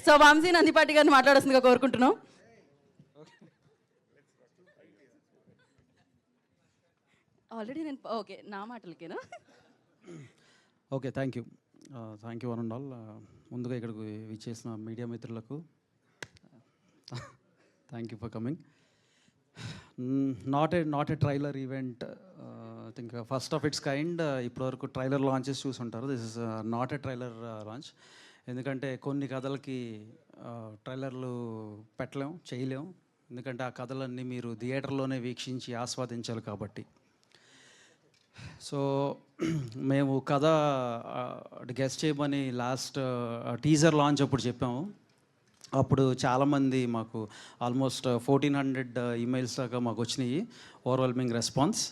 So Vamsi Nandipati గారిని మాట్లాడాల్సిందిగా కోరుకుంటున్నాం. ఆల్రెడీ నేను ఓకే నా మాటలకేనా? Okay, thank you one and all. ముందుగా ఇక్కడికి విచ్చేసిన మీడియా మిత్రులకు thank you for coming. Not a trailer event, I think first of its kind. ఇప్పటివరకు ట్రైలర్ లాంచెస్ చూసుంటారు. This is not a trailer launch. ఎందుకంటే కొన్ని కథలకి ట్రైలర్లు పెట్టలేం, చేయలేం. ఎందుకంటే ఆ కథలన్నీ మీరు థియేటర్లోనే వీక్షించి ఆస్వాదించాలి కాబట్టి. సో మేము కథ గెస్ట్ చేయమని లాస్ట్ టీజర్ లాంచ్ అప్పుడు చెప్పాము. అప్పుడు చాలామంది మాకు ఆల్మోస్ట్ 1400 ఈమెయిల్స్ దాకా మాకు వచ్చినాయి, ఓవర్వెల్మింగ్ రెస్పాన్స్.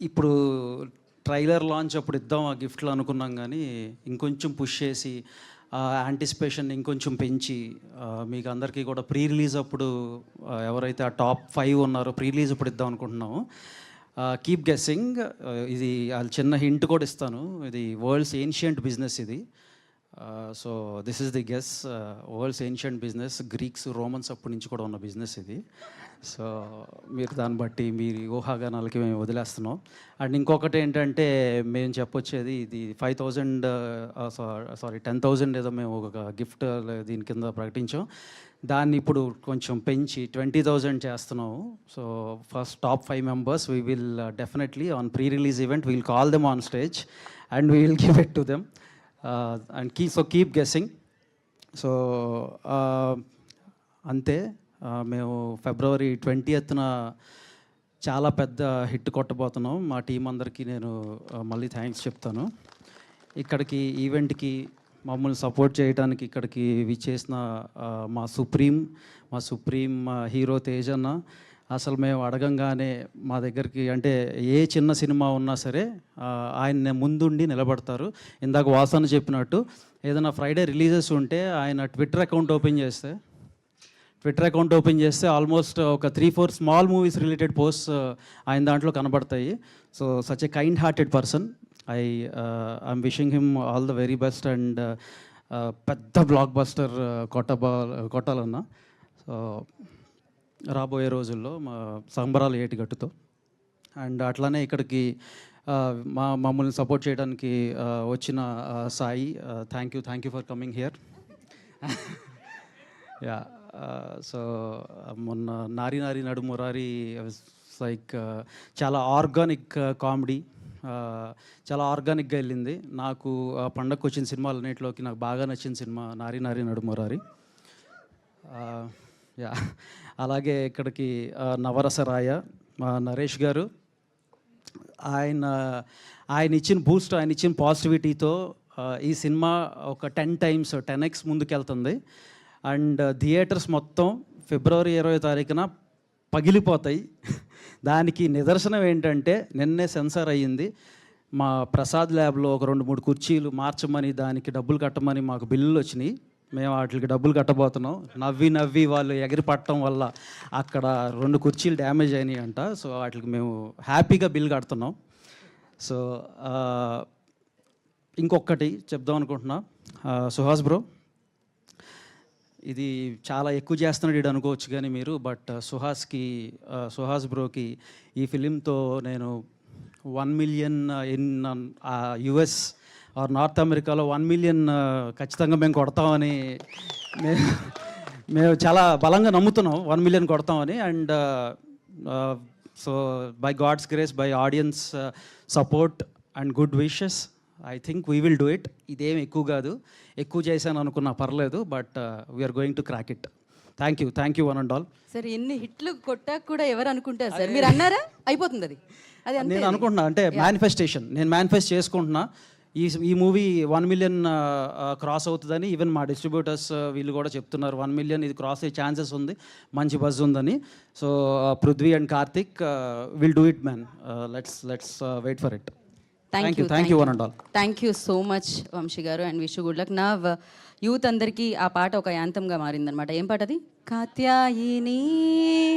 ఇప్పుడు ట్రైలర్ లాంచ్ అప్పుడు ఇద్దాం ఆ గిఫ్ట్లు అనుకున్నాం, కానీ ఇంకొంచెం పుష్ చేసి యాంటిసిపేషన్ ఇంకొంచెం పెంచి మీకు అందరికీ కూడా ప్రీ రిలీజ్ అప్పుడు ఎవరైతే ఆ టాప్ 5 ఉన్నారో ప్రీ రిలీజ్ అప్పుడు ఇద్దాం అనుకుంటున్నాము. Keep guessing. ఇది అది చిన్న హింట్ కూడా ఇస్తాను. ఇది వరల్డ్స్ ఏన్షియంట్ బిజినెస్ ఇది. So this is the guess. World's ancient business, Greeks Romans అప్పటి నుంచి కూడా ఉన్న బిజినెస్ ఇది. సో మీరు దాన్ని బట్టి మీరు ఊహాగానాలకి మేము వదిలేస్తున్నాం. అండ్ ఇంకొకటి ఏంటంటే మేము చెప్పొచ్చేది ఇది 10,000 ఏదో మేము ఒక గిఫ్ట్ దీని కింద ప్రకటించాం. దాన్ని ఇప్పుడు కొంచెం పెంచి 20,000 చేస్తున్నాము. So first top 5 members we will definitely on pre release event we'll call them on stage and we will give it to them and keep guessing. So అంతే. మేము February 20th చాలా పెద్ద హిట్ కొట్టబోతున్నాం. మా టీం అందరికీ నేను మళ్ళీ thanks చెప్తాను. ఇక్కడికి ఈవెంట్కి మమ్మల్ని సపోర్ట్ చేయడానికి ఇక్కడికి విచ్చేసిన మా సుప్రీం హీరో తేజ్ అన్న. అసలు మేము అడగంగానే మా దగ్గరికి, అంటే ఏ చిన్న సినిమా ఉన్నా సరే ఆయన ముందుండి నిలబడతారు. ఇందాక వాసన చెప్పినట్టు ఏదైనా ఫ్రైడే రిలీజెస్ ఉంటే ఆయన ట్విట్టర్ అకౌంట్ ఓపెన్ చేస్తే ఆల్మోస్ట్ ఒక 3-4 స్మాల్ మూవీస్ రిలేటెడ్ పోస్ట్స్ ఆయన దాంట్లో కనబడతాయి. So such a kind hearted person. I'm wishing him all the very best and పెద్ద బ్లాక్ బస్టర్ కొట్టాలన్నా. సో రాబోయే రోజుల్లో మా సంబరాలు ఏటిగట్టుతో. అండ్ అట్లానే ఇక్కడికి మమ్మల్ని సపోర్ట్ చేయడానికి వచ్చిన Sai, thank you for coming here. Yeah. So మొన్న నారి నడు మురారి లైక్ చాలా ఆర్గానిక్ కామెడీ, చాలా ఆర్గానిక్గా వెళ్ళింది. నాకు పండగకు వచ్చిన సినిమాలన్నింటిలోకి నాకు బాగా నచ్చిన సినిమా నారి నడు మురారి. యా. అలాగే ఇక్కడికి నవరసరాయ నరేష్ గారు, ఆయన ఇచ్చిన బూస్ట్, ఆయన ఇచ్చిన పాజిటివిటీతో ఈ సినిమా ఒక 10x ముందుకెళ్తుంది. అండ్ థియేటర్స్ మొత్తం February 20 పగిలిపోతాయి. దానికి నిదర్శనం ఏంటంటే నిన్నే సెన్సార్ అయ్యింది. మా ప్రసాద్ ల్యాబ్లో ఒక 2-3 కుర్చీలు మార్చమని, దానికి డబ్బులు కట్టమని మాకు బిల్లులు వచ్చినాయి. మేము వాటికి డబ్బులు కట్టబోతున్నాం. నవ్వి వాళ్ళు ఎగిరి పట్టడం వల్ల అక్కడ 2 కుర్చీలు డ్యామేజ్ అయినాయి అంట. సో వాటికి మేము హ్యాపీగా బిల్ కడుతున్నాం. సో ఇంకొకటి చెప్దాం అనుకుంటున్నా. సుహాస్ ఇది చాలా ఎక్కువ చేస్తున్నాడు ఇది అనుకోవచ్చు కానీ మీరు, బట్ సుహాస్ బ్రోకి ఈ ఫిలింతో నేను 1 million in US or north అమెరికాలో 1 million ఖచ్చితంగా మేము కొడతామని మేము చాలా బలంగా నమ్ముతున్నాం. 1 million కొడతామని. And so by God's grace, by audience support and good wishes, I think we will do it. ఇదేం ఎక్కువ కాదు, ఎక్కువ చేశాను అనుకున్నా పర్లేదు, but we are going to crack it. Thank you one and all. Sir ఎన్ని హిట్లు కొట్టాక కూడా ఎవరు అనుకుంటారు సార్? మీరు అన్నారా అయిపోతుంది అది నేను అనుకుంటున్నా. అంటే నేను మేనిఫెస్ట్ చేసుకుంటున్నా. ఈ మూవీ 1 million క్రాస్ అవుతుందని ఈవెన్ మా డిస్ట్రిబ్యూటర్స్ వీళ్ళు కూడా చెప్తున్నారు. 1 million ఇది క్రాస్ అయ్యే ఛాన్సెస్ ఉంది, మంచి బజ్ ఉందని. So Prithvi and Karthik will do it man. Let's wait for it. Thank you one and all. Thank you so much Vamsi garu and wish good luck. నా యూత్ అందరికీ ఆ పాట ఒక యాంతంగా మారిందనమాట. ఏం పాట అది? కాత్యాయిని